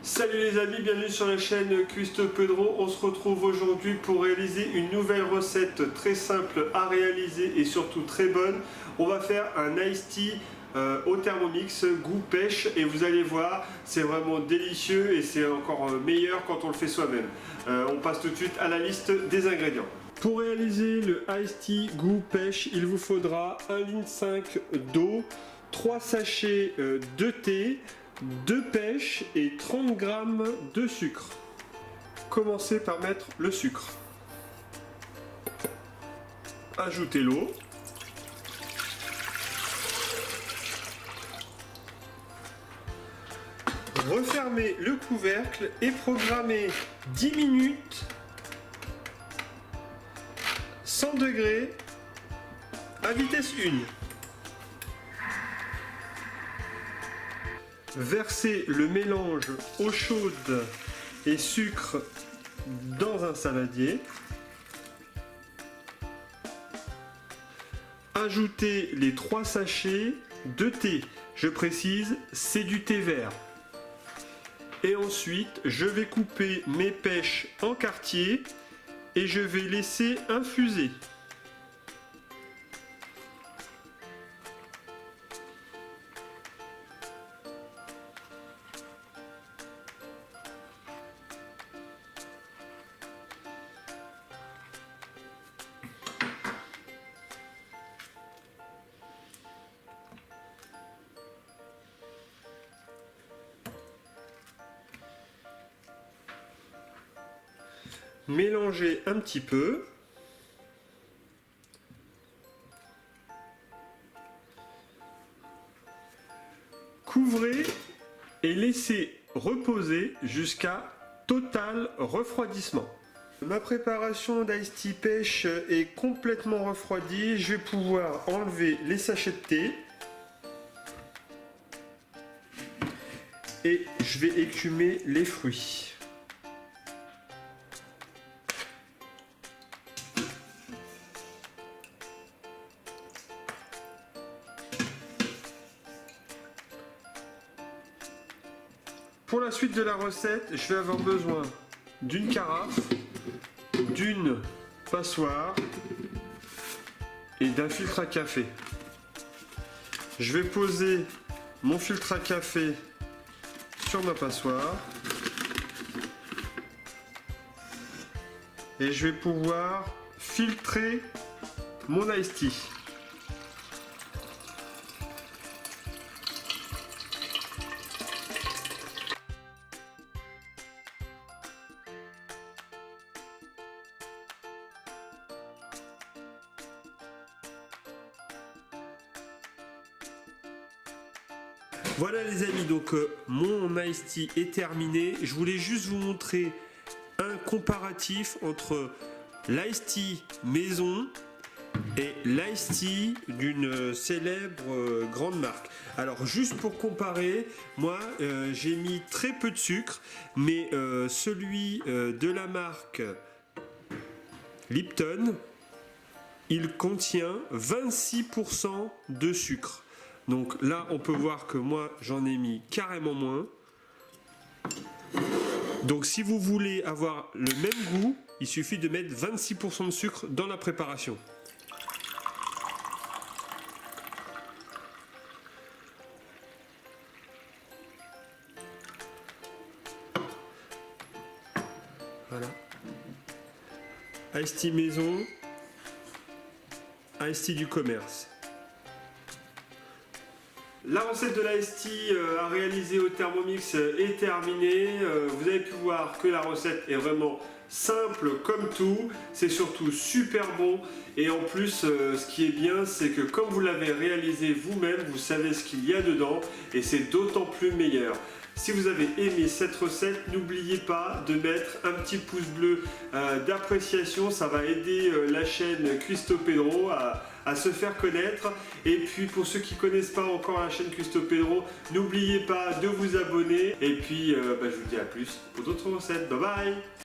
Salut les amis, bienvenue sur la chaîne Cuisto Pedro. On se retrouve aujourd'hui pour réaliser une nouvelle recette très simple à réaliser et surtout très bonne. On va faire un iced tea au Thermomix goût pêche et vous allez voir, c'est vraiment délicieux et c'est encore meilleur quand on le fait soi-même. On passe tout de suite à la liste des ingrédients. Pour réaliser le iced tea goût pêche, il vous faudra 1,5 litre d'eau, 3 sachets de thé, 2 pêches et 30 g de sucre. Commencez par mettre le sucre. Ajoutez l'eau. Refermez le couvercle et programmez 10 minutes 100 degrés à vitesse 1. Versez le mélange eau chaude et sucre dans un saladier. Ajoutez les 3 sachets de thé. Je précise, c'est du thé vert. Et ensuite, je vais couper mes pêches en quartiers et je vais laisser infuser. Mélangez un petit peu. Couvrez et laissez reposer jusqu'à total refroidissement. Ma préparation d'iced tea pêche est complètement refroidie. Je vais pouvoir enlever les sachets de thé. Et je vais écumer les fruits. Pour la suite de la recette, je vais avoir besoin d'une carafe, d'une passoire et d'un filtre à café. Je vais poser mon filtre à café sur ma passoire et je vais pouvoir filtrer mon iced tea. Voilà les amis, donc mon iced tea est terminé. Je voulais juste vous montrer un comparatif entre l'iced tea maison et l'iced tea d'une célèbre grande marque. Alors juste pour comparer, moi j'ai mis très peu de sucre, mais celui de la marque Lipton, il contient 26% de sucre. Donc là, on peut voir que moi, j'en ai mis carrément moins. Donc si vous voulez avoir le même goût, il suffit de mettre 26% de sucre dans la préparation. Voilà. Iced tea maison, iced tea du commerce. La recette de l'iced tea à réaliser au Thermomix est terminée. Vous avez pu voir que la recette est vraiment simple comme tout. C'est surtout super bon. Et en plus, ce qui est bien, c'est que comme vous l'avez réalisé vous-même, vous savez ce qu'il y a dedans. Et c'est d'autant plus meilleur. Si vous avez aimé cette recette, n'oubliez pas de mettre un petit pouce bleu d'appréciation. Ça va aider la chaîne Cuisto Pedro à se faire connaître. Et puis pour ceux qui ne connaissent pas encore la chaîne Cuisto Pedro, n'oubliez pas de vous abonner. Et puis je vous dis à plus pour d'autres recettes. Bye bye!